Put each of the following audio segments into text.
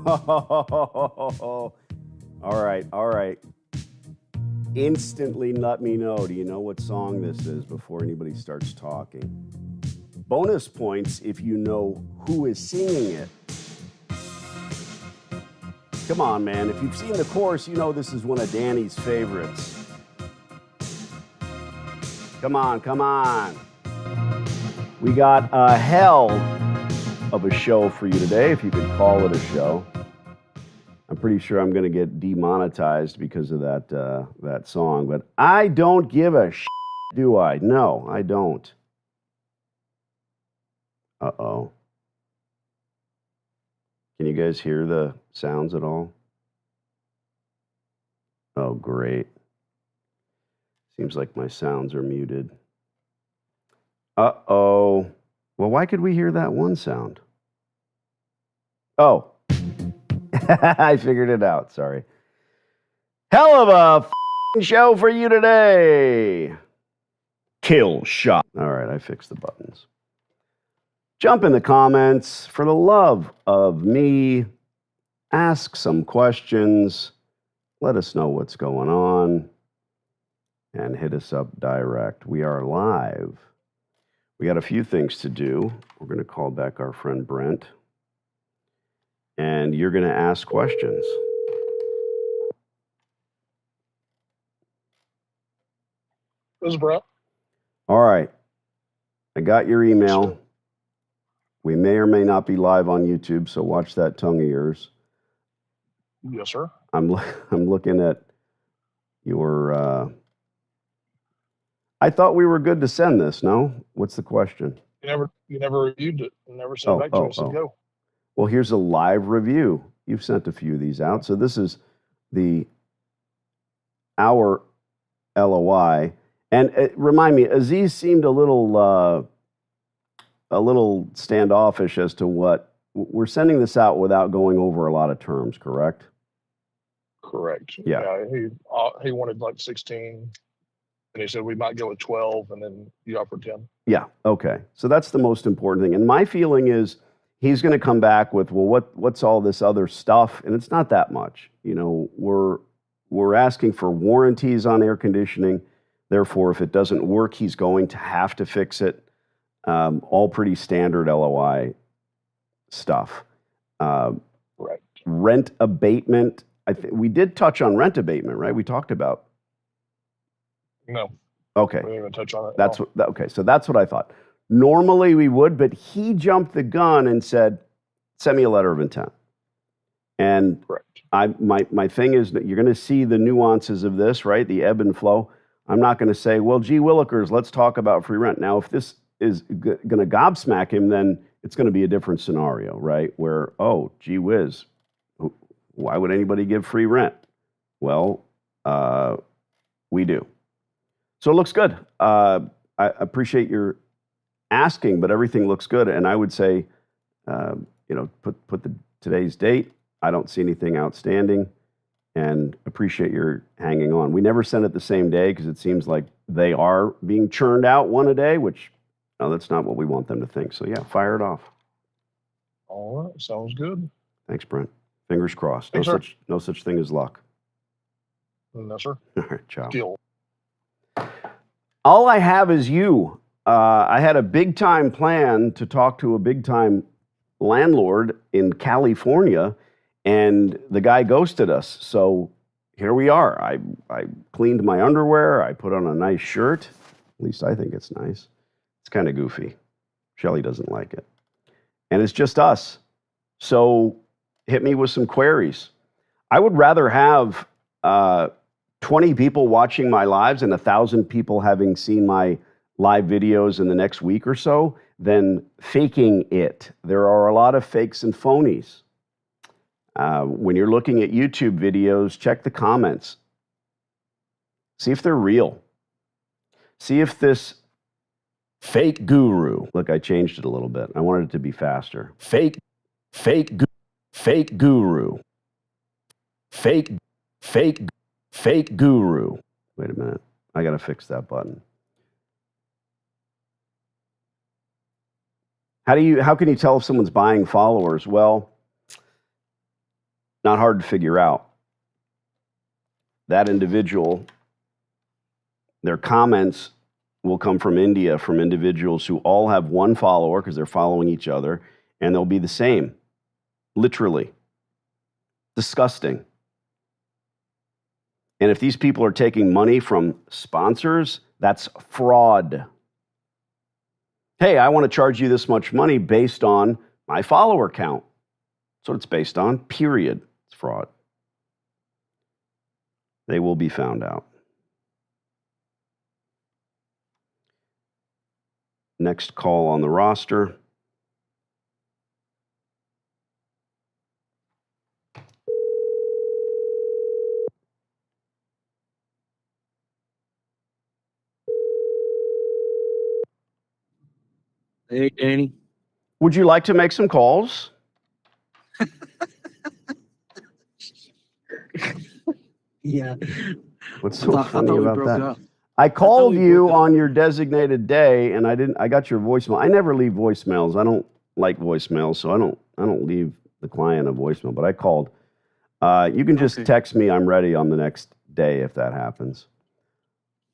All right, all right. Instantly let me know. Do you know what song this is before anybody starts talking? Bonus points if you know who is singing it. Come on, man. If you've seen the chorus, you know this is one of Danny's favorites. Come on, come on. We got a hell of a show for you today, if you could call it a show. I'm pretty sure I'm going to get demonetized because of that song, but I don't give a shit, do I? No, I don't. Uh-oh. Can you guys hear the sounds at all? Oh, great. Seems like my sounds are muted. Uh-oh. Well, why could we hear that one sound? Oh. I figured it out. Sorry. Hell of a show for you today. Kill shot. All right, I fixed the buttons. Jump in the comments. For the love of me, ask some questions. Let us know what's going on. And hit us up direct. We are live. We got a few things to do. We're going to call back our friend Brent. And you're going to ask questions. This is Brent. All right. I got your email. We may or may not be live on YouTube, so watch that tongue of yours. Yes, sir. I'm looking at your... I thought we were good to send this, no? What's the question? You never reviewed it. You never sent it back to me. So go. Well, here's a live review. You've sent a few of these out. So this is our LOI. And remind me, Aziz seemed a little standoffish as to what we're sending this out without going over a lot of terms, correct? Correct. Yeah. He wanted like 16, and he said we might go with 12, and then you offered 10. Yeah. Okay. So that's the most important thing. And my feeling is he's going to come back with, well, what's all this other stuff? And it's not that much. You know, we're asking for warranties on air conditioning. Therefore, if it doesn't work, he's going to have to fix it. All pretty standard LOI stuff. Right. Rent abatement. We did touch on rent abatement, right? We talked about. No. Okay. We didn't even touch on it. Okay. So that's what I thought. Normally we would, but he jumped the gun and said, "Send me a letter of intent." And correct. My thing is that you're going to see the nuances of this, right? The ebb and flow. I'm not going to say, well, gee willikers, let's talk about free rent. Now, if this is going to gobsmack him, then it's going to be a different scenario, right? Where, oh, gee whiz, why would anybody give free rent? Well, we do. So it looks good. I appreciate your asking, but everything looks good. And I would say, put today's date. I don't see anything outstanding, and appreciate your hanging on. We never send it the same day because it seems like they are being churned out one a day, which that's not what we want them to think. So yeah, fire it off. All right, sounds good. Thanks, Brent. Fingers crossed. Thanks, no such thing as luck. No, sir. All right, ciao. Deal. All I have is you. I had a big time plan to talk to a big time landlord in California, and the guy ghosted us. So here we are. I cleaned my underwear. I put on a nice shirt. At least I think it's nice. It's kind of goofy. Shelly doesn't like it. And it's just us. So hit me with some queries. I would rather have 20 people watching my lives and 1,000 people having seen my live videos in the next week or so than faking it. There are a lot of fakes and phonies. When you're looking at YouTube videos, check the comments. See if they're real. See if this fake guru, look, I changed it a little bit. I wanted it to be faster. Fake guru. Fake guru. Wait a minute. I got to fix that button. How can you tell if someone's buying followers? Well, Not hard to figure out. That individual, their comments will come from India, from individuals who all have one follower because they're following each other, and they'll be the same. Literally. Disgusting. And if these people are taking money from sponsors, that's fraud. Hey, I want to charge you this much money based on my follower count. That's what it's based on, period. It's fraud. They will be found out. Next call on the roster. Hey, Danny. Would you like to make some calls? Yeah. What's so funny we about broke that? up. I called we you broke up. on your designated day, and I got your voicemail. I never leave voicemails. I don't like voicemails, so I don't leave the client a voicemail. But I called. You can just text me. I'm ready on the next day if that happens.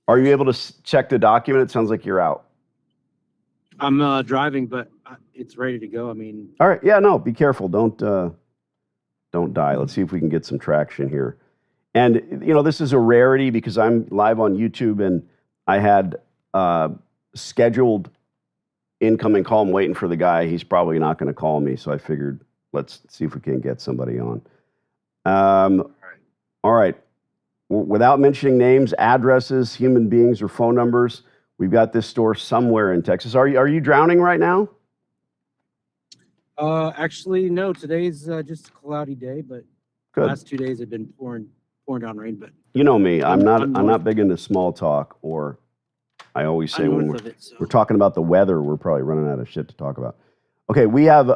Are you able to check the document? It sounds like you're out. I'm driving, but it's ready to go. I mean, All right. Yeah. No. Be careful. Don't die. Let's see if we can get some traction here. And this is a rarity because I'm live on YouTube, and I had scheduled incoming call. I'm waiting for the guy. He's probably not going to call me, so I figured let's see if we can get somebody on. All right. Without mentioning names, addresses, human beings, or phone numbers, we've got this store somewhere in Texas. Are you drowning right now? actually, no. Today's just a cloudy day, but Good. last 2 days have been pouring down rain. But You know me. I'm I'm not big into small talk, or I always say when north of it, so. we're talking about the weather, we're probably running out of shit to talk about. Okay, we have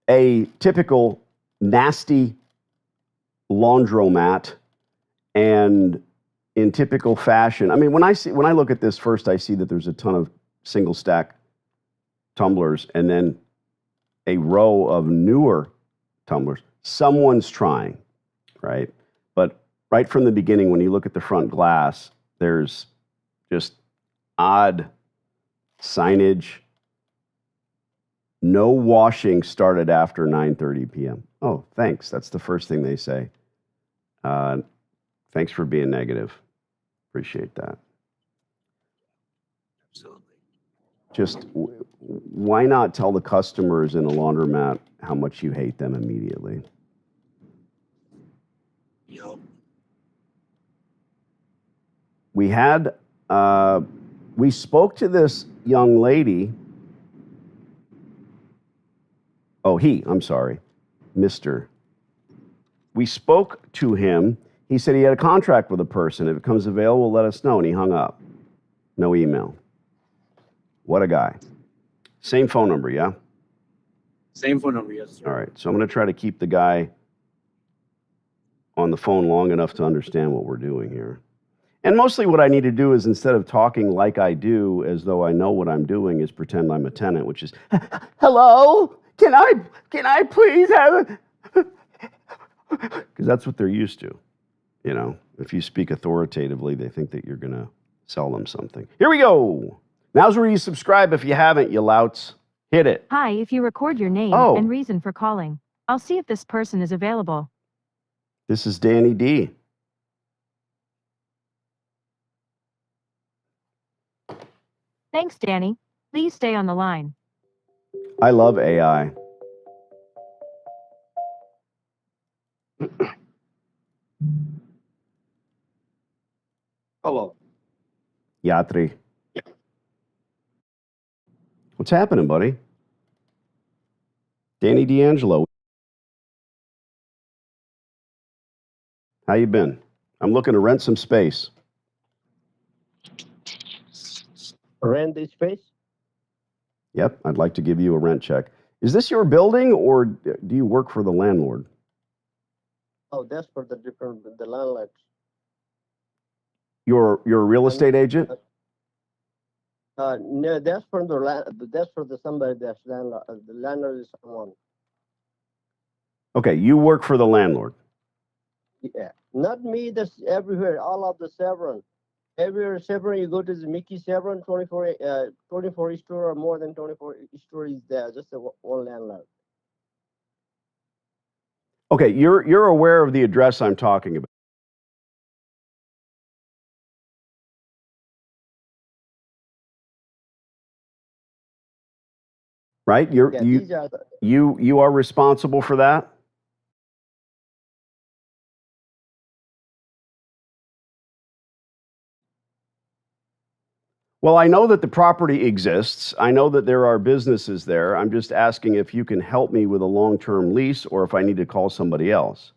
a typical nasty laundromat, and in typical fashion, I mean, when I look at this first, I see that there's a ton of single stack tumblers and then a row of newer tumblers. Someone's trying, right? But right from the beginning, when you look at the front glass, there's just odd signage. No washing started after 9:30 p.m. Oh, thanks. That's the first thing they say. Thanks for being negative. Appreciate that. Absolutely. Just why not tell the customers in a laundromat how much you hate them immediately? Yup. We spoke to this young lady. Oh, I'm sorry, Mr. We spoke to him. He said he had a contract with a person. If it comes available, let us know. And he hung up. No email. What a guy. Same phone number, yeah? Same phone number, yes, sir. All right. So I'm going to try to keep the guy on the phone long enough to understand what we're doing here. And mostly what I need to do is, instead of talking like I do, as though I know what I'm doing, is pretend I'm a tenant, which is, hello? Can I please have a... Because that's what they're used to. If you speak authoritatively, they think that you're going to sell them something. Here we go. Now's where you subscribe if you haven't, you louts. Hit it. Hi, if you record your name Oh. and reason for calling, I'll see if this person is available. This is Danny D. Thanks, Danny. Please stay on the line. I love AI. Hello. Yatri. What's happening, buddy? Danny D'Angelo. How you been? I'm looking to rent some space. Rent this space? Yep, I'd like to give you a rent check. Is this your building, or do you work for the landlord? Oh, that's for the landlords. You're a real estate agent? No, that's for the somebody that's landlord. The landlord is someone. Okay, you work for the landlord. Yeah, not me. That's everywhere. All of the Chevron. Everywhere Chevron, you go to the Mickey Chevron, 24 store or more than 24 store is there. Just a one landlord. Okay, you're aware of the address I'm talking about. Right? Yeah, these are the. You are responsible for that? Well, I know that the property exists. I know that there are businesses there. I'm just asking if you can help me with a long-term lease or if I need to call somebody else.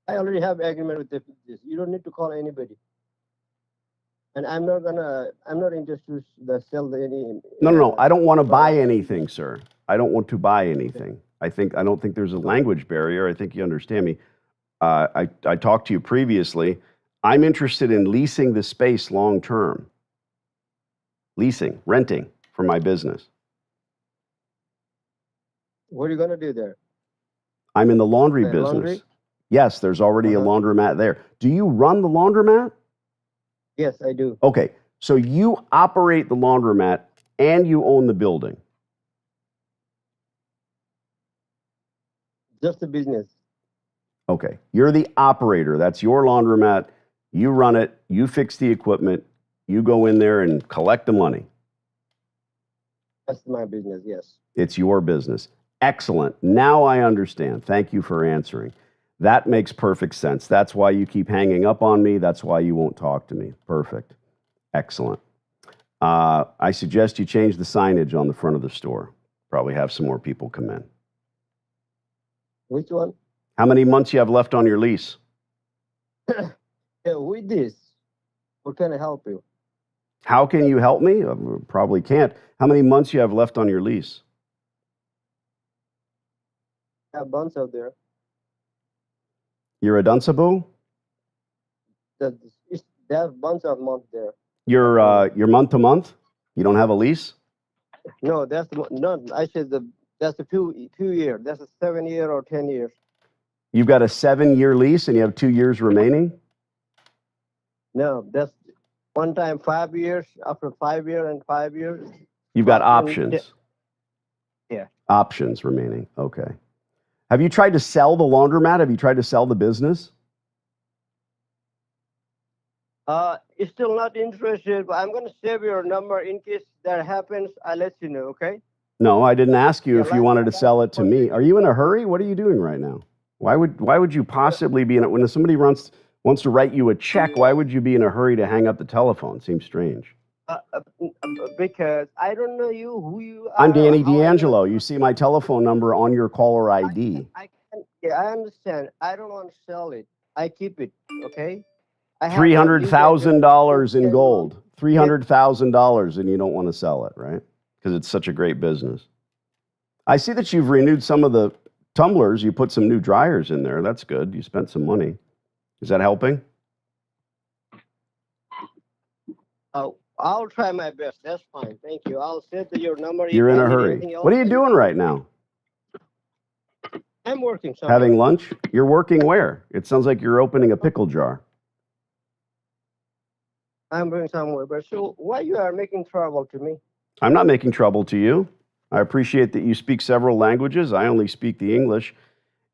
I already have agreement with this. You don't need to call anybody. And I'm not interested to sell any. No. I don't want to buy anything, sir. I don't want to buy anything. I don't think there's a language barrier. I think you understand me. I talked to you previously. I'm interested in leasing the space long term. Leasing, renting for my business. What are you gonna do there? I'm in the laundry business. Laundry? Yes, there's already a laundromat there. Do you run the laundromat? Yes, I do. Okay, so you operate the laundromat and you own the building. Just a business. Okay, you're the operator. That's your laundromat. You run it, you fix the equipment, you go in there and collect the money. That's my business. Yes. It's your business. Excellent. Now I understand. Thank you for answering. That makes perfect sense. That's why you keep hanging up on me. That's why you won't talk to me. Perfect. Excellent. I suggest you change the signage on the front of the store. Probably have some more people come in. Which one? How many months you have left on your lease? Yeah, with this. What can I help you? How can you help me? Probably can't. How many months you have left on your lease? I have bunch out there. You're a Dunsaboo? They have bunch of months there. You're month to month? You don't have a lease? No, that's no. I said that's a 2 year. That's a 7 year or 10 years. You've got a 7-year lease and you have 2 years remaining? No, that's one time 5 years. After 5 years and 5 years. You've got After- options. Yeah. Options remaining. Okay. Have you tried to sell the laundromat? Have you tried to sell the business? It's still not interested, but I'm gonna save your number in case that happens. I'll let you know. Okay. No, I didn't ask you Yeah, if you like- wanted to sell it to me. Are you in a hurry? What are you doing right now? Why would you possibly be in it when somebody wants to write you a check? Why would you be in a hurry to hang up the telephone? Seems strange. Because I don't know you, who you are. I'm Danny how I know D'Angelo. You see my telephone number on your caller ID. Yeah, I understand. I don't want to sell it. I keep it. Okay. I have a lease $300,000 in agreement. gold. $300,000 and you don't want to sell it, right? Because it's such a great business. I see that you've renewed some of the tumblers. You put some new dryers in there. That's good. You spent some money. Is that helping? I'll try my best. That's fine. Thank you. I'll send your number. If You're in I a need hurry. anything else, What are you doing right now? I'm working somewhere. Having lunch? You're working where? It sounds like you're opening a pickle jar. I'm doing somewhere. But so why you are making trouble to me? I'm not making trouble to you. I appreciate that you speak several languages. I only speak the English.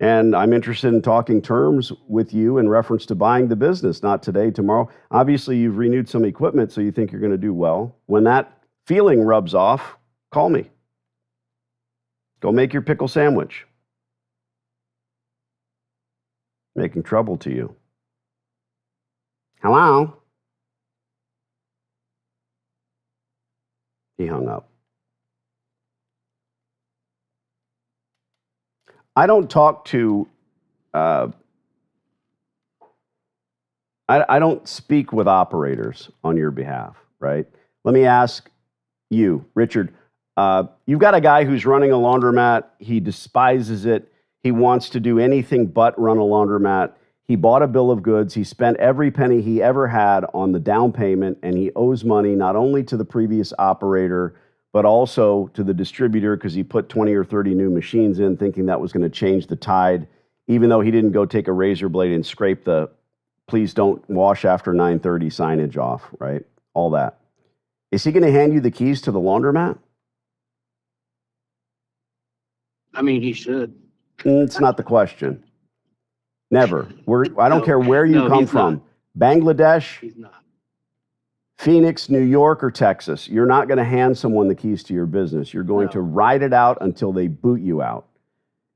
And I'm interested in talking terms with you in reference to buying the business, not today, tomorrow. Obviously, you've renewed some equipment, so you think you're going to do well. When that feeling rubs off, call me. Go make your pickle sandwich. Making trouble to you. Hello? He hung up. I don't talk to, I don't speak with operators on your behalf, right? Let me ask you, Richard, you've got a guy who's running a laundromat. He despises it. He wants to do anything but run a laundromat. He bought a bill of goods. He spent every penny he ever had on the down payment, and he owes money not only to the previous operator, but also to the distributor because he put 20 or 30 new machines in thinking that was going to change the tide, even though he didn't go take a razor blade and scrape the please don't wash after 9:30 signage off, right? All that. Is he going to hand you the keys to the laundromat? I mean, he should. It's not the question. Never. I don't No, care where you no, come he's from. not. Bangladesh, He's not. Phoenix, New York, or Texas. You're not going to hand someone the keys to your business. You're going No. to ride it out until they boot you out.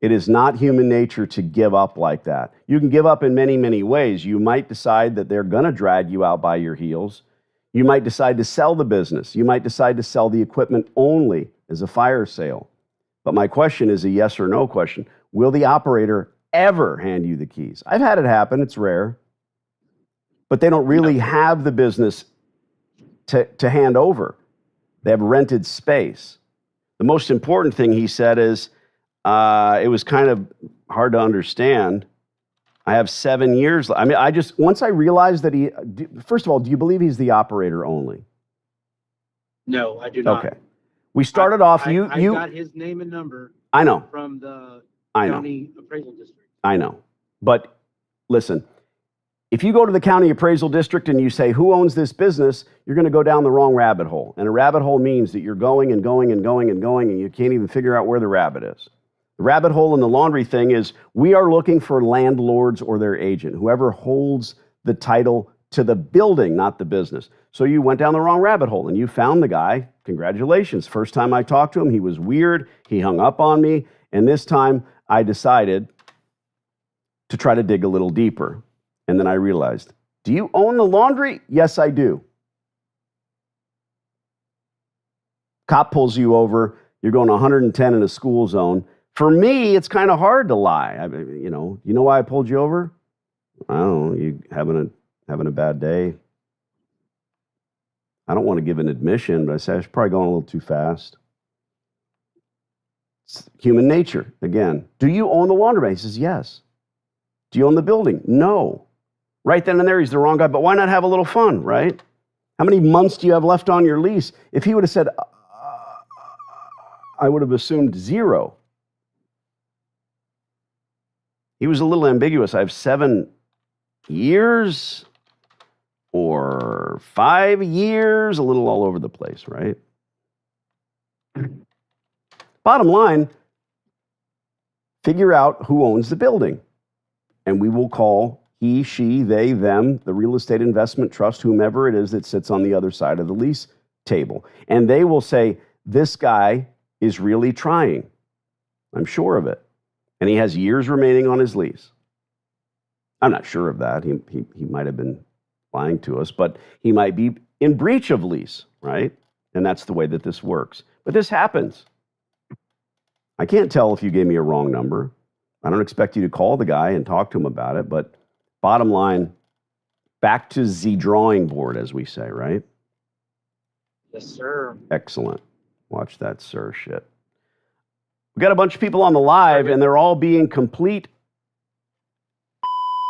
It is not human nature to give up like that. You can give up in many, many ways. You might decide that they're going to drag you out by your heels. You might decide to sell the business. You might decide to sell the equipment only as a fire sale. But my question is a yes or no question. Will the operator ever hand you the keys? I've had it happen. It's rare. But they don't really have the business to hand over. They have rented space. The most important thing he said is, it was kind of hard to understand. I have 7 years. I mean, once I realized that first of all, do you believe he's the operator only? No, I do not. Okay. We started off, I got his name and number I know, from the I know, county appraisal district. I know. But listen, if you go to the county appraisal district and you say, who owns this business, you're going to go down the wrong rabbit hole. And a rabbit hole means that you're going and going and going and going, and you can't even figure out where the rabbit is. The rabbit hole in the laundry thing is we are looking for landlords or their agent, whoever holds the title to the building, not the business. So you went down the wrong rabbit hole and you found the guy. Congratulations. First time I talked to him, he was weird. He hung up on me. And this time I decided to try to dig a little deeper. And then I realized, do you own the laundry? Yes, I do. Cop pulls you over. You're going 110 in a school zone. For me, it's kind of hard to lie. You know why I pulled you over? I don't know. You having a bad day. I don't want to give an admission, but I say I was probably going a little too fast. It's human nature. Again, do you own the laundromat? He says, yes. Do you own the building? No. Right then and there, he's the wrong guy. But why not have a little fun, right? How many months do you have left on your lease? If he would have said, I would have assumed 0. He was a little ambiguous. I have 7 years or 5 years, a little all over the place, right? Bottom line, figure out who owns the building. And we will call he, she, they, them, the real estate investment trust, whomever it is that sits on the other side of the lease table. And they will say, this guy is really trying. I'm sure of it. And he has years remaining on his lease. I'm not sure of that. He might have been lying to us, but he might be in breach of lease, right? And that's the way that this works. But this happens. I can't tell if you gave me a wrong number. I don't expect you to call the guy and talk to him about it, but bottom line, back to the drawing board, as we say, right? Yes, sir. Excellent. Watch that sir shit. We got a bunch of people on the live, and they're all being complete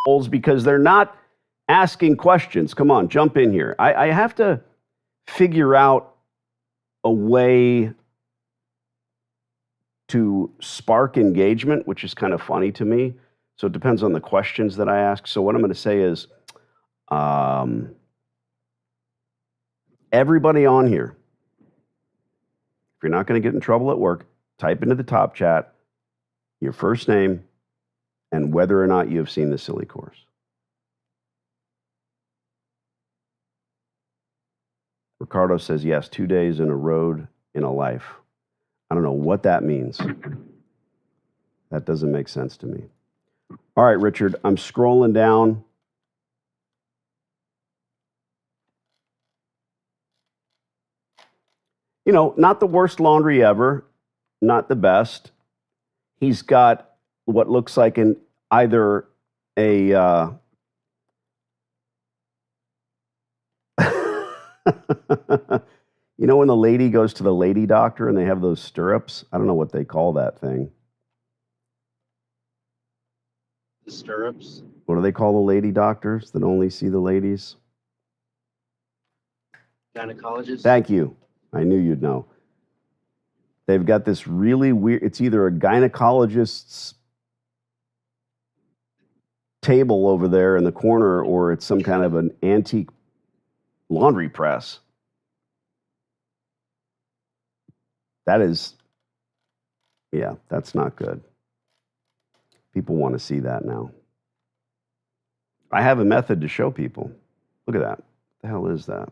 holes because they're not asking questions. Come on, jump in here. I have to figure out a way to spark engagement, which is kind of funny to me. So it depends on the questions that I ask. So what I'm going to say is, everybody on here, if you're not going to get in trouble at work, type into the top chat your first name and whether or not you have seen the silly course. Ricardo says, yes, 2 days in a road in a life. I don't know what that means. That doesn't make sense to me. All right, Richard, I'm scrolling down. You know, not the worst laundry ever, not the best. He's got what looks like either a you know when the lady goes to the lady doctor and they have those stirrups? I don't know what they call that thing. The stirrups. What do they call the lady doctors that only see the ladies? Gynecologist. Thank you. I knew you'd know. They've got this really weird, it's either a gynecologist's table over there in the corner or it's some kind of an antique laundry press. That is, yeah, that's not good. People want to see that now. I have a method to show people. Look at that. What the hell is that?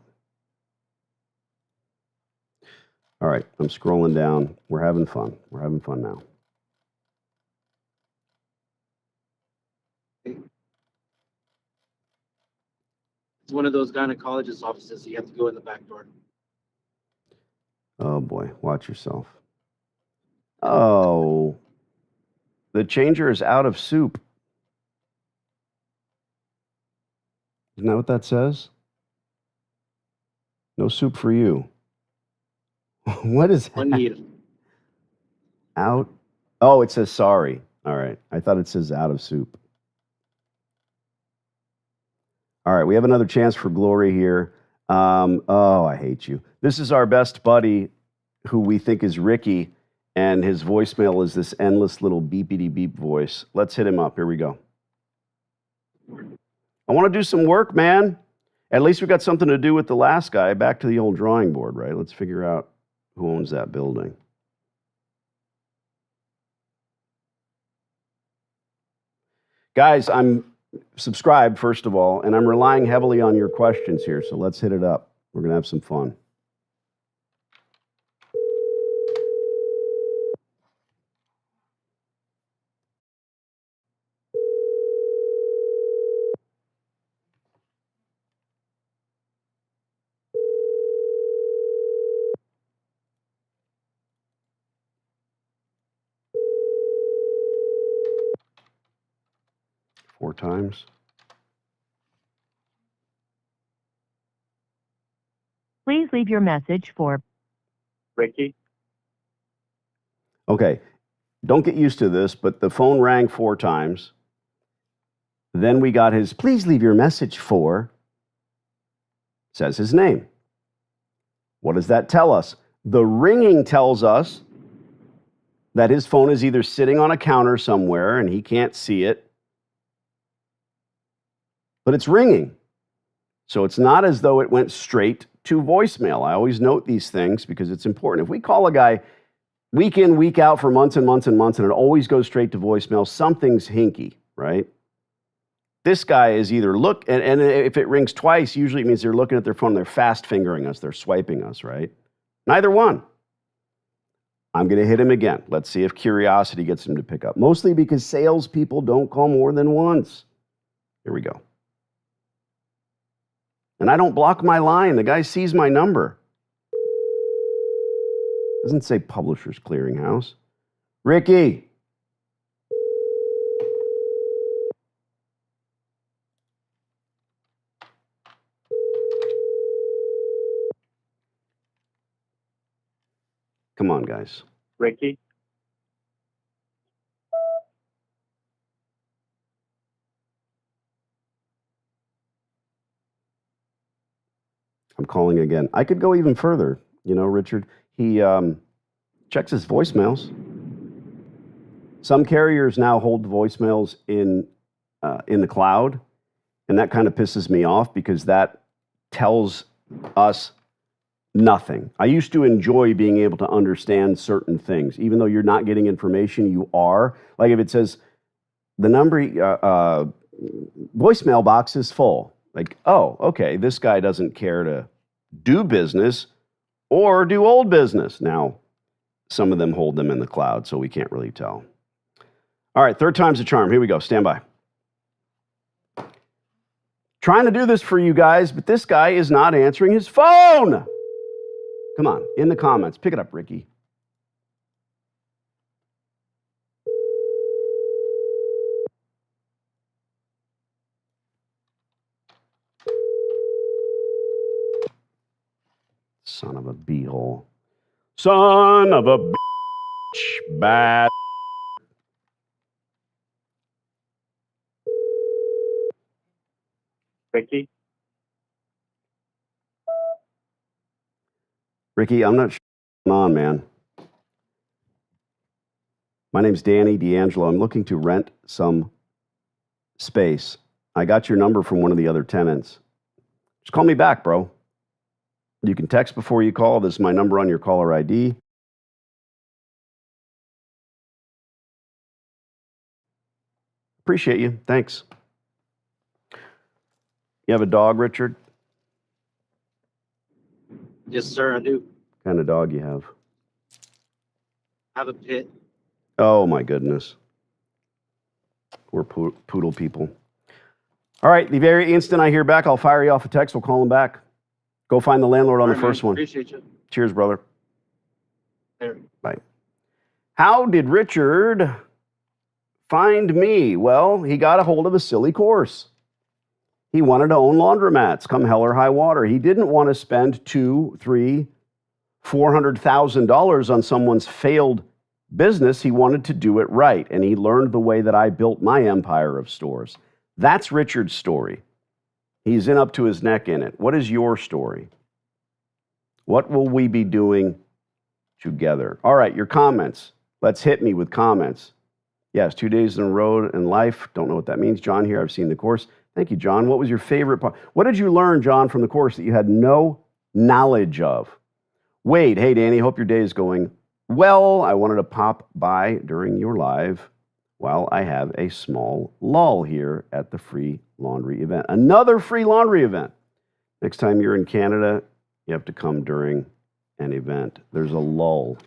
All right, I'm scrolling down. We're having fun. We're having fun now. It's one of those gynecologist offices. You have to go in the back door. Oh boy, watch yourself. Oh, the changer is out of soup. Isn't that what that says? No soup for you. What is One that? need. Out? Oh, it says sorry. All right. I thought it says out of soup. All right. We have another chance for glory here. Oh, I hate you. This is our best buddy who we think is Ricky, and his voicemail is this endless little beepity beep voice. Let's hit him up. Here we go. I want to do some work, man. At least we got something to do with the last guy. Back to the old drawing board, right? Let's figure out who owns that building. Guys, I'm subscribed, first of all, and I'm relying heavily on your questions here, so let's hit it up. We're going to have some fun. Four times. Please leave your message for Ricky. Okay, don't get used to this, but the phone rang 4 times. Then we got his, please leave your message for, says his name. What does that tell us? The ringing tells us that his phone is either sitting on a counter somewhere and he can't see it, but it's ringing. So it's not as though it went straight to voicemail. I always note these things because it's important. If we call a guy week in, week out for months and months and months, and it always goes straight to voicemail, something's hinky, right? This guy is either and if it rings twice, usually it means they're looking at their phone, they're fast fingering us, they're swiping us, right? Neither one. I'm going to hit him again. Let's see if curiosity gets him to pick up. Mostly because salespeople don't call more than once. Here we go. And I don't block my line. The guy sees my number. Doesn't say Publishers Clearinghouse. Ricky. Come on, guys. Ricky. I'm calling again. I could go even further. You know, Richard, he checks his voicemails. Some carriers now hold voicemails in the cloud, and that kind of pisses me off because that tells us nothing. I used to enjoy being able to understand certain things. Even though you're not getting information, you are. Like if it says the number, voicemail box is full. Like, oh, okay, this guy doesn't care to do business or do old business. Now, some of them hold them in the cloud, so we can't really tell. All right, third time's a charm. Here we go. Stand by. Trying to do this for you guys, but this guy is not answering his phone. Come on, in the comments. Pick it up, Ricky. Son of a beehole. Son of a bitch. Bad. Ricky. Ricky, I'm not sure what's going on, man. My name's Danny D'Angelo. I'm looking to rent some space. I got your number from one of the other tenants. Just call me back, bro. You can text before you call. This is my number on your caller ID. Appreciate you. Thanks. You have a dog, Richard? Yes, sir, I do. What kind of dog you have? I have a pit. Oh, my goodness. We're poodle people. All right, the very instant I hear back, I'll fire you off a text. We'll call him back. Go find the landlord on All the right, first man. one. Appreciate you. Cheers, brother. There. Bye. How did Richard find me? Well, he got a hold of a silly course. He wanted to own laundromats, come hell or high water. He didn't want to spend $200,000, $300,000, $400,000 on someone's failed business. He wanted to do it right, and he learned the way that I built my empire of stores. That's Richard's story. He's in up to his neck in it. What is your story? What will we be doing together? All right, your comments. Let's hit me with comments. Yes, 2 days in a row in life. Don't know what that means. John here, I've seen the course. Thank you, John. What was your favorite part? What did you learn, John, from the course that you had no knowledge of? Wade, hey, Danny, hope your day is going well. I wanted to pop by during your live while I have a small lull here at the free laundry event. Another free laundry event. Next time you're in Canada, you have to come during an event. There's a lull.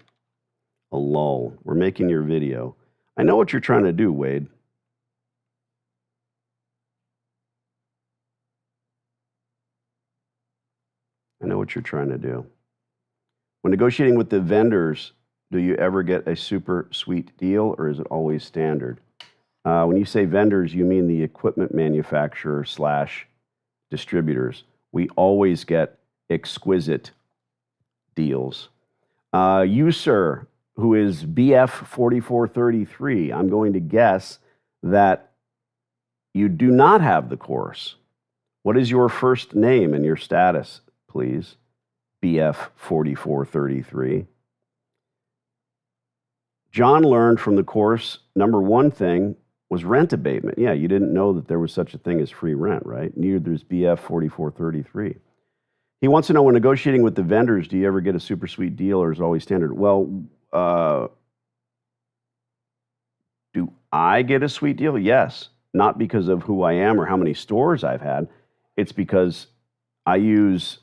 A lull. We're making your video. I know what you're trying to do, Wade. I know what you're trying to do. When negotiating with the vendors, do you ever get a super sweet deal, or is it always standard? When you say vendors, you mean the equipment manufacturer / distributors. We always get exquisite deals. You, sir, who is BF4433, I'm going to guess that you do not have the course. What is your first name and your status, please? BF4433. John learned from the course, number one thing was rent abatement. Yeah, you didn't know that there was such a thing as free rent, right? Neither does BF4433. He wants to know, when negotiating with the vendors, do you ever get a super sweet deal, or is it always standard? Well, do I get a sweet deal? Yes. Not because of who I am or how many stores I've had. It's because I use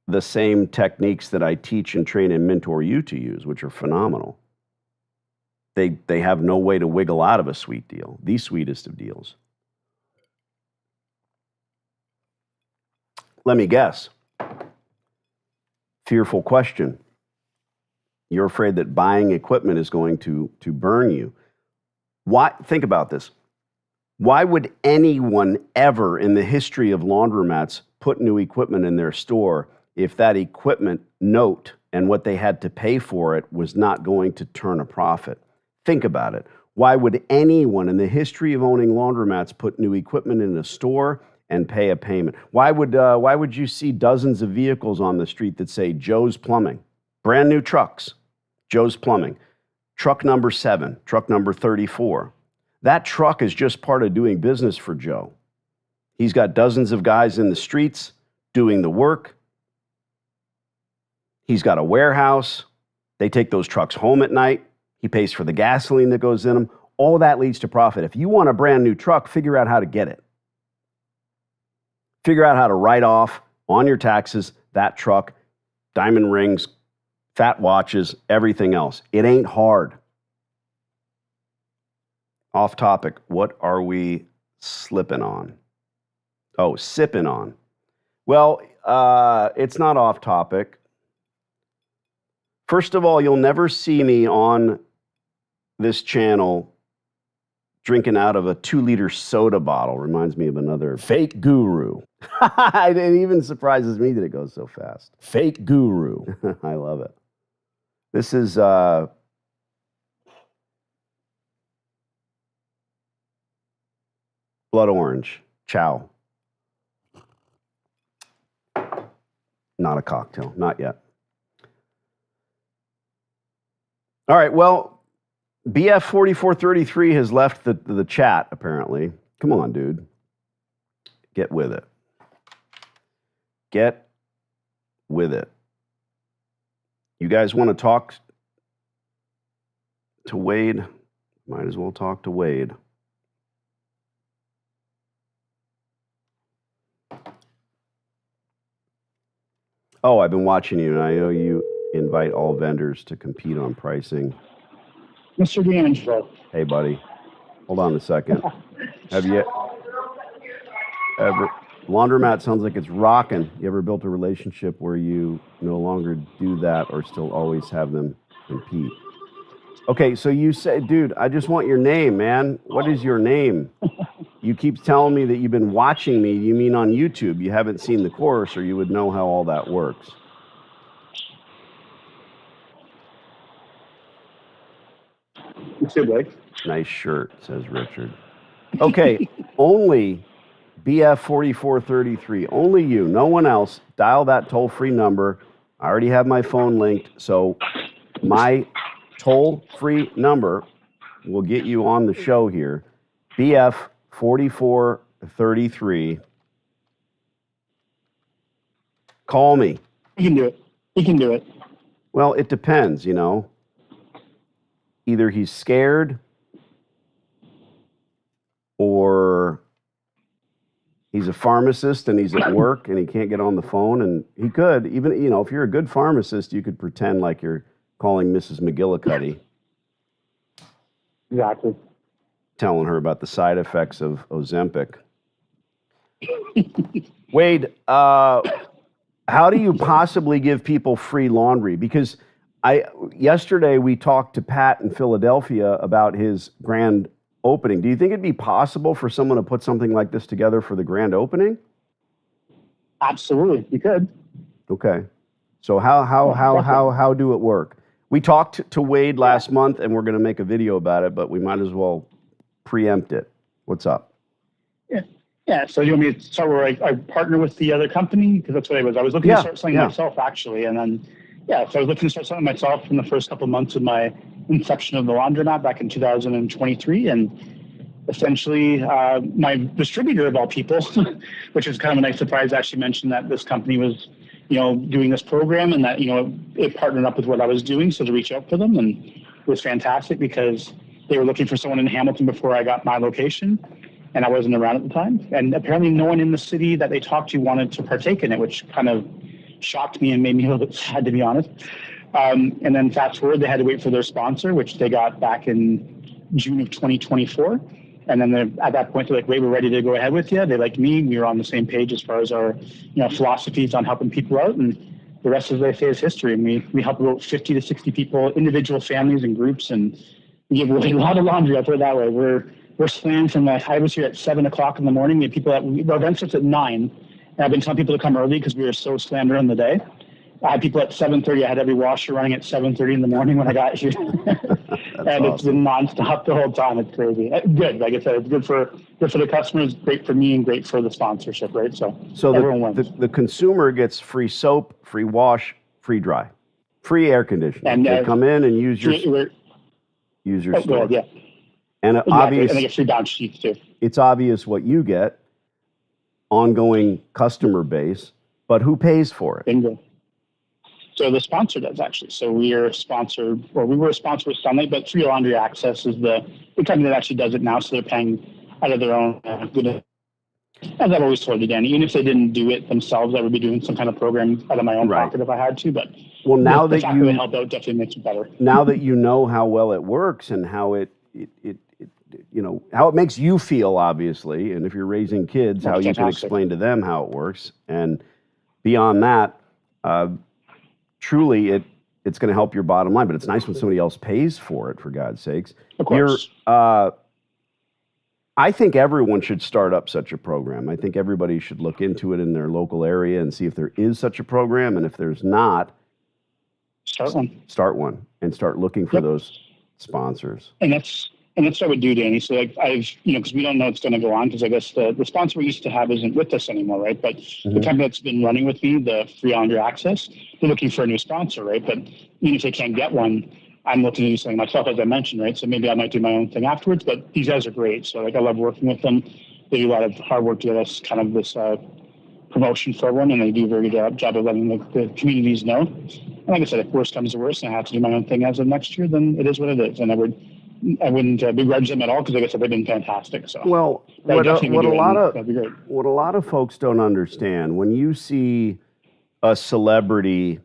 the same techniques that I teach and train and mentor you to use, which are phenomenal. They have no way to wiggle out of a sweet deal, the sweetest of deals. Let me guess. Fearful question. You're afraid that buying equipment is going to burn you. Why? Think about this. Why would anyone ever in the history of laundromats put new equipment in their store if that equipment note and what they had to pay for it was not going to turn a profit? Think about it. Why would anyone in the history of owning laundromats put new equipment in a store and pay a payment? Why would you see dozens of vehicles on the street that say Joe's Plumbing? Brand new trucks, Joe's Plumbing. Truck number 7, truck number 34. That truck is just part of doing business for Joe. He's got dozens of guys in the streets doing the work. He's got a warehouse. They take those trucks home at night. He pays for the gasoline that goes in them. All of that leads to profit. If you want a brand new truck, figure out how to get it. Figure out how to write off on your taxes that truck, diamond rings, fat watches, everything else. It ain't hard. Off topic, what are we slipping on? Oh, sipping on. Well, it's not off topic. First of all, you'll never see me on this channel drinking out of a 2-liter soda bottle. Reminds me of another fake guru. It even surprises me that it goes so fast. Fake guru. I love it. This is blood orange. Chow. Not a cocktail. Not yet. All right, well, BF4433 has left the chat, apparently. Come on, dude. Get with it. Get with it. You guys want to talk to Wade? Might as well talk to Wade. Oh, I've been watching you, and I know you invite all vendors to compete on pricing. Mr. D'Angelo. Hey, buddy. Hold on a second. Have you ever... Laundromat sounds like it's rocking. You ever built a relationship where you no longer do that or still always have them compete? Okay, so you say, dude, I just want your name, man. What is your name? You keep telling me that you've been watching me. You mean on YouTube? You haven't seen the course, or you would know how all that works. Nice shirt, says Richard. Okay, only BF4433. Only you, no one else. Dial that toll-free number. I already have my phone linked, so my toll-free number will get you on the show here. BF4433. Call me. You can do it. You can do it. Well, it depends, you know. Either he's scared or he's a pharmacist and he's at work and he can't get on the phone. And he could, even, you know, if you're a good pharmacist, you could pretend like you're calling Mrs. McGillicuddy. Exactly. Telling her about the side effects of Ozempic. Wade, how do you possibly give people free laundry? Because yesterday we talked to Pat in Philadelphia about his grand opening. Do you think it'd be possible for someone to put something like this together for the grand opening? Absolutely, you could. Okay. So how do it work? We talked to Wade last month, and we're going to make a video about it, but we might as well preempt it. What's up? Yeah. So you want me to start where I partner with the other company? Because that's what I was. I was looking to start something myself, actually. And then, so I was looking to start something myself in the first couple of months of my inception of the Laundromat back in 2023. And essentially, my distributor of all people, which is kind of a nice surprise, actually mentioned that this company was, doing this program and that, it partnered up with what I was doing. So to reach out to them, and it was fantastic because they were looking for someone in Hamilton before I got my location. And I wasn't around at the time. And apparently no one in the city that they talked to wanted to partake in it, which kind of shocked me and made me a little bit sad, to be honest. And then fast forward, they had to wait for their sponsor, which they got back in June of 2024. And then at that point, they're like, wait, we're ready to go ahead with you. They liked me. We were on the same page as far as our philosophies on helping people out. And the rest, as they say, is history. And we help about 50 to 60 people, individual families and groups. And we give away a lot of laundry, I'll put it that way. We're slammed from I was here at 7 o'clock in the morning. We had people the event starts at 9. And I've been telling people to come early because we were so slammed during the day. I had people at 7:30. I had every washer running at 7:30 in the morning when I got here. And it's been nonstop the whole time. It's crazy. Good. Like I said, it's good for the customers, great for me, and great for the sponsorship, right? So everyone wins. The consumer gets free soap, free wash, free dry, free air conditioning. And they come in and use your store. Go ahead, yeah. And exactly. And they get free bounce sheets too. It's obvious what you get, ongoing customer base, but who pays for it? Bingo. So the sponsor does, actually. So we were a sponsor with Sunlight, but Free Laundry Access is the company that actually does it now. So they're paying out of their own good. As I've always told you, Danny, even if they didn't do it themselves, I would be doing some kind of program out of my own pocket if I had to. But now the that fact you it help out definitely makes it better. Now that you know how well it works and how it how it makes you feel, obviously, and if you're raising kids, how you can explain to them how it works, and beyond that, truly it's going to help your bottom line. But it's nice when somebody else pays for it, for God's sakes. Of course. I think everyone should start up such a program. I think everybody should look into it in their local area and see if there is such a program, and if there's not, start one and start looking for those sponsors. And that's what I would do, Danny. So I've because we don't know what's going to go on, because I guess the sponsor we used to have isn't with us anymore, right? But the company that's been running with me, the Free Laundry Access, they're looking for a new sponsor, right? But even if they can't get one, I'm looking to do something myself, as I mentioned, right? So maybe I might do my own thing afterwards, but these guys are great. So like, I love working with them. They do a lot of hard work to get us kind of this promotion for everyone, and they do a very good job of letting the communities know. And like I said, if worst comes to worst and I have to do my own thing as of next year, then it is what it is. And I wouldn't begrudge them at all, because like I said, they've been fantastic. So Well, I would definitely what do a it, lot and of that'd be great. what a lot of folks don't understand, when you see a celebrity,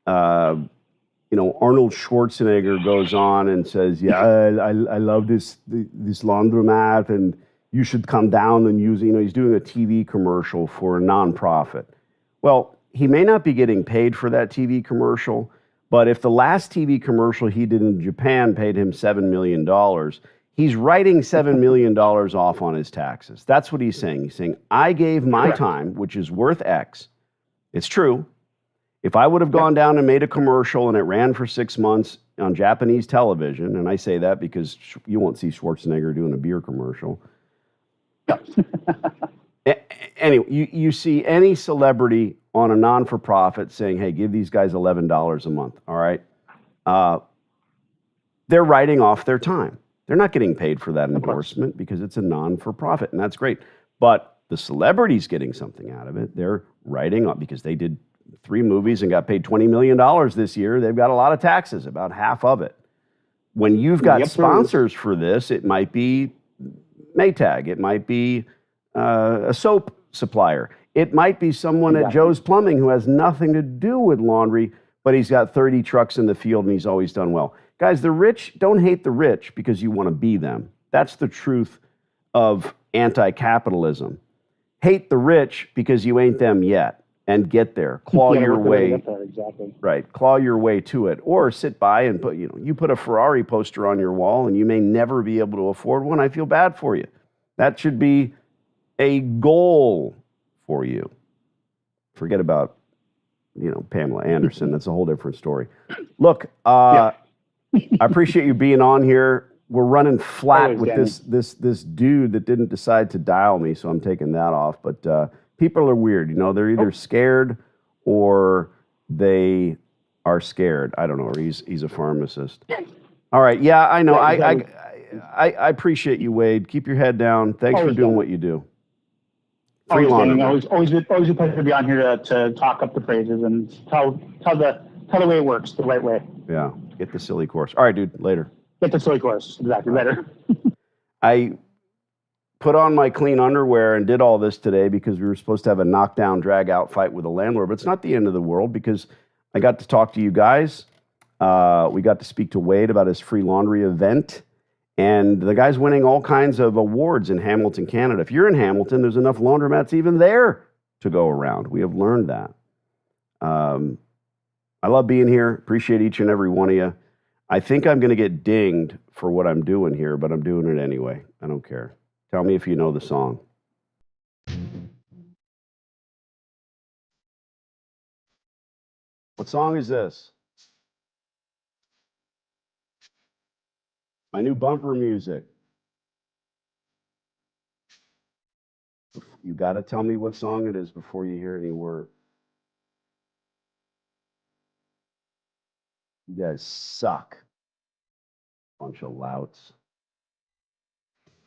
Arnold Schwarzenegger goes on and says, "Yeah, I love this laundromat, and you should come down and use." He's doing a TV commercial for a nonprofit. Well, he may not be getting paid for that TV commercial, but if the last TV commercial he did in Japan paid him $7 million, he's writing $7 million off on his taxes. That's what he's saying. He's saying, I gave my time, which is worth X. It's true. If I would have gone down and made a commercial and it ran for 6 months on Japanese television, and I say that because you won't see Schwarzenegger doing a beer commercial. Anyway, you see any celebrity on a non-for-profit saying, hey, give these guys $11 a month, all right? They're writing off their time. They're not getting paid for that endorsement because it's a non-for-profit, and that's great. But the celebrity's getting something out of it. They're writing off because they did 3 movies and got paid $20 million this year. They've got a lot of taxes, about half of it. When you've got sponsors for this, it might be Maytag. It might be a soap supplier. It might be someone at Joe's Plumbing who has nothing to do with laundry, but he's got 30 trucks in the field and he's always done well. Guys, the rich, don't hate the rich because you want to be them. That's the truth of anti-capitalism. Hate the rich because you ain't them yet, and get there. Claw your way. Right. Claw your way to it. Or sit by and you put a Ferrari poster on your wall and you may never be able to afford one. I feel bad for you. That should be a goal for you. Forget about, Pamela Anderson. That's a whole different story. Look, I appreciate you being on here. We're running flat with this dude that didn't decide to dial me, so I'm taking that off. But people are weird. They're either scared or they are scared. I don't know. Or he's a pharmacist. All right. Yeah, I know. I appreciate you, Wade. Keep your head down. Thanks for doing what you do. Always a pleasure to be on here to talk up the praises and tell the way it works, the right way. Yeah, get the silly course. All right, dude, later. Get the silly course, exactly, later. I put on my clean underwear and did all this today because we were supposed to have a knockdown, drag-out fight with a landlord, but it's not the end of the world because I got to talk to you guys. We got to speak to Wade about his free laundry event. And the guy's winning all kinds of awards in Hamilton, Canada. If you're in Hamilton, there's enough laundromats even there to go around. We have learned that. I love being here. Appreciate each and every one of you. I think I'm going to get dinged for what I'm doing here, but I'm doing it anyway. I don't care. Tell me if you know the song. What song is this? My new bumper music. You got to tell me what song it is before you hear any word. You guys suck. Bunch of louts.